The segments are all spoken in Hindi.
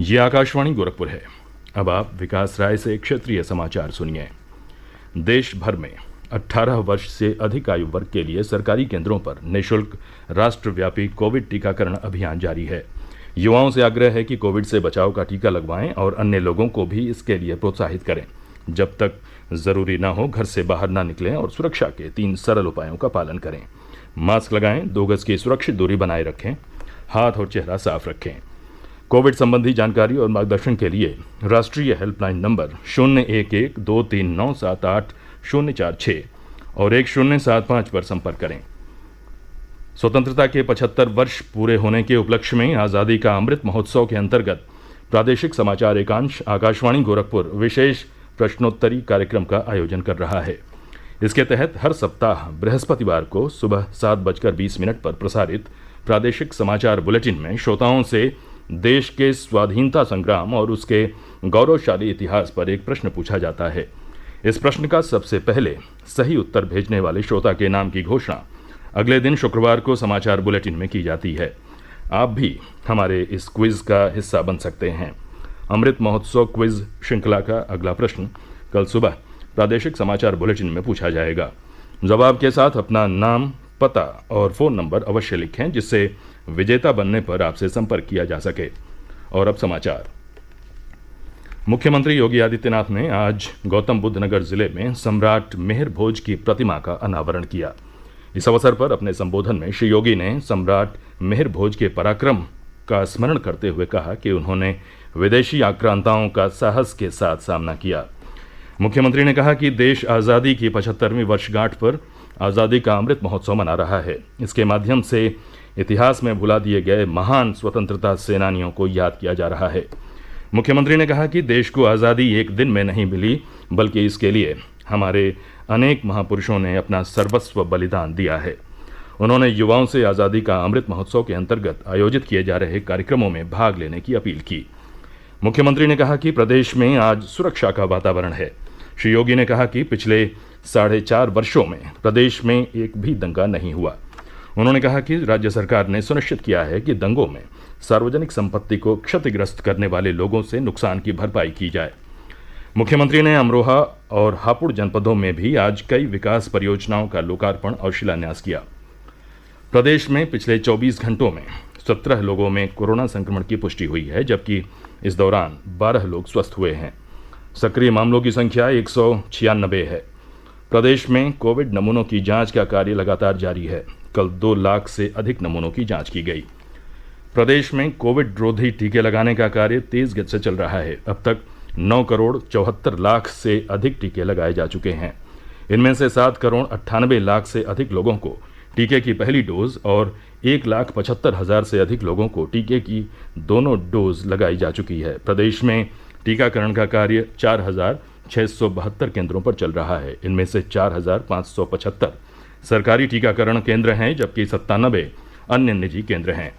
ये आकाशवाणी गोरखपुर है। अब आप विकास राय से क्षेत्रीय समाचार सुनिए। देश भर में 18 वर्ष से अधिक आयु वर्ग के लिए सरकारी केंद्रों पर निःशुल्क राष्ट्रव्यापी कोविड टीकाकरण अभियान जारी है। युवाओं से आग्रह है कि कोविड से बचाव का टीका लगवाएं और अन्य लोगों को भी इसके लिए प्रोत्साहित करें। जब तक जरूरी न हो घर से बाहर न निकलें और सुरक्षा के 3 सरल उपायों का पालन करें। मास्क लगाएं, 2 गज की सुरक्षित दूरी बनाए रखें, हाथ और चेहरा साफ रखें। कोविड संबंधी जानकारी और मार्गदर्शन के लिए राष्ट्रीय हेल्पलाइन नंबर 01123978-046 और 1075 पर संपर्क करें। स्वतंत्रता के 75 वर्ष पूरे होने के उपलक्ष्य में आज़ादी का अमृत महोत्सव के अंतर्गत प्रादेशिक समाचार एकांश आकाशवाणी गोरखपुर विशेष प्रश्नोत्तरी कार्यक्रम का आयोजन कर रहा है। इसके तहत हर सप्ताह बृहस्पतिवार को सुबह 7:20 पर प्रसारित प्रादेशिक समाचार बुलेटिन में श्रोताओं से देश के स्वाधीनता संग्राम और उसके गौरवशाली इतिहास पर एक प्रश्न पूछा जाता है। इस प्रश्न का सबसे पहले सही उत्तर भेजने वाले श्रोता के नाम की घोषणा अगले दिन शुक्रवार को समाचार बुलेटिन में की जाती है। आप भी हमारे इस क्विज का हिस्सा बन सकते हैं। अमृत महोत्सव क्विज श्रृंखला का अगला प्रश्न कल सुबह प्रादेशिक समाचार बुलेटिन में पूछा जाएगा। जवाब के साथ अपना नाम, पता और फ़ोन नंबर अवश्य लिखें, जिससे विजेता बनने पर आपसे संपर्क किया जा सके। और अब समाचार। मुख्यमंत्री योगी आदित्यनाथ ने आज गौतम बुद्ध नगर जिले में सम्राट मिहिर भोज की प्रतिमा का अनावरण किया। इस अवसर पर अपने संबोधन में श्री योगी ने सम्राट मिहिर भोज के पराक्रम का स्मरण करते हुए कहा कि उन्होंने विदेशी आक्रांताओं का साहस के साथ सामना किया। मुख्यमंत्री ने कहा कि देश आज़ादी की 75वीं वर्षगांठ पर आज़ादी का अमृत महोत्सव मना रहा है। इसके माध्यम से इतिहास में भुला दिए गए महान स्वतंत्रता सेनानियों को याद किया जा रहा है। मुख्यमंत्री ने कहा कि देश को आज़ादी एक दिन में नहीं मिली, बल्कि इसके लिए हमारे अनेक महापुरुषों ने अपना सर्वस्व बलिदान दिया है। उन्होंने युवाओं से आज़ादी का अमृत महोत्सव के अंतर्गत आयोजित किए जा रहे कार्यक्रमों में भाग लेने की अपील की। मुख्यमंत्री ने कहा कि प्रदेश में आज सुरक्षा का वातावरण है। श्री योगी ने कहा कि पिछले 4.5 वर्षों में प्रदेश में एक भी दंगा नहीं हुआ। उन्होंने कहा कि राज्य सरकार ने सुनिश्चित किया है कि दंगों में सार्वजनिक संपत्ति को क्षतिग्रस्त करने वाले लोगों से नुकसान की भरपाई की जाए। मुख्यमंत्री ने अमरोहा और हापुड़ जनपदों में भी आज कई विकास परियोजनाओं का लोकार्पण और शिलान्यास किया। प्रदेश में पिछले 24 घंटों में 17 लोगों में कोरोना संक्रमण की पुष्टि हुई है, जबकि इस दौरान 12 लोग स्वस्थ हुए हैं। सक्रिय मामलों की संख्या 196 है। प्रदेश में कोविड नमूनों की जांच का कार्य लगातार जारी है। कल 2 लाख से अधिक नमूनों की जांच की गई। प्रदेश में कोविड रोधी टीके लगाने का कार्य तेज गति से चल रहा है। अब तक 9 करोड़ 74 लाख से अधिक टीके लगाए जा चुके हैं। इनमें से 7 करोड़ 98 लाख से अधिक लोगों को टीके की पहली डोज और 1,75,000 से अधिक लोगों को टीके की दोनों डोज लगाई जा चुकी है। प्रदेश में टीकाकरण का कार्य 4,672 केंद्रों पर चल रहा है। इनमें से 4,575 सरकारी टीकाकरण केंद्र हैं, जबकि 97 अन्य निजी केंद्र हैं।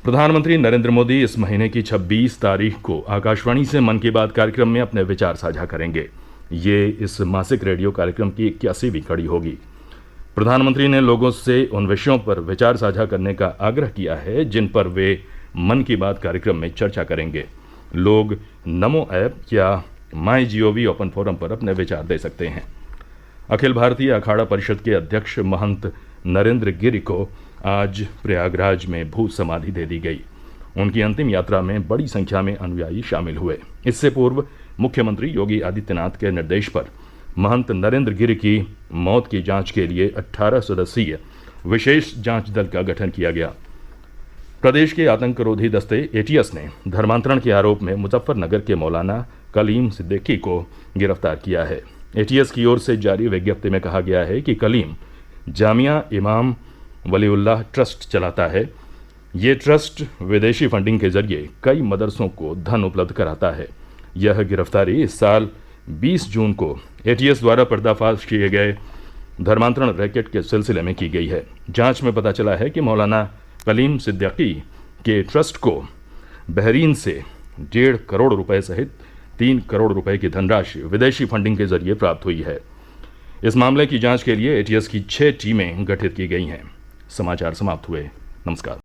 प्रधानमंत्री नरेंद्र मोदी इस महीने की 26 तारीख को आकाशवाणी से मन की बात कार्यक्रम में अपने विचार साझा करेंगे। ये इस मासिक रेडियो कार्यक्रम की 81वीं कड़ी होगी। प्रधानमंत्री ने लोगों से उन विषयों पर विचार साझा करने का आग्रह किया है जिन पर वे मन की बात कार्यक्रम में चर्चा करेंगे। लोग नमो ऐप या MyGov ओपन फोरम पर अपने विचार दे सकते हैं। अखिल भारतीय अखाड़ा परिषद के अध्यक्ष महंत नरेंद्र गिरि को आज प्रयागराज में भू समाधि दे दी गई। उनकी अंतिम यात्रा में बड़ी संख्या में अनुयायी शामिल हुए। इससे पूर्व मुख्यमंत्री योगी आदित्यनाथ के निर्देश पर महंत नरेंद्र गिरि की मौत की जांच के लिए 18 सदस्यीय विशेष जांच दल का गठन किया गया। प्रदेश के आतंकरोधी दस्ते ATS ने धर्मांतरण के आरोप में मुजफ्फरनगर के मौलाना कलीम सिद्दीकी को गिरफ्तार किया है। ATS की ओर से जारी विज्ञप्ति में कहा गया है कि कलीम जामिया इमाम वलीउल्लाह ट्रस्ट चलाता है। ये ट्रस्ट विदेशी फंडिंग के जरिए कई मदरसों को धन उपलब्ध कराता है। यह गिरफ्तारी इस साल 20 जून को ATS द्वारा पर्दाफाश किए गए धर्मांतरण रैकेट के सिलसिले में की गई है। जांच में पता चला है कि मौलाना कलीम सिद्दीकी के ट्रस्ट को बहरीन से 1.5 करोड़ रुपए सहित 3 करोड़ रुपए की धनराशि विदेशी फंडिंग के जरिए प्राप्त हुई है। इस मामले की जांच के लिए ATS की 6 टीमें गठित की गई हैं। समाचार समाप्त हुए। नमस्कार।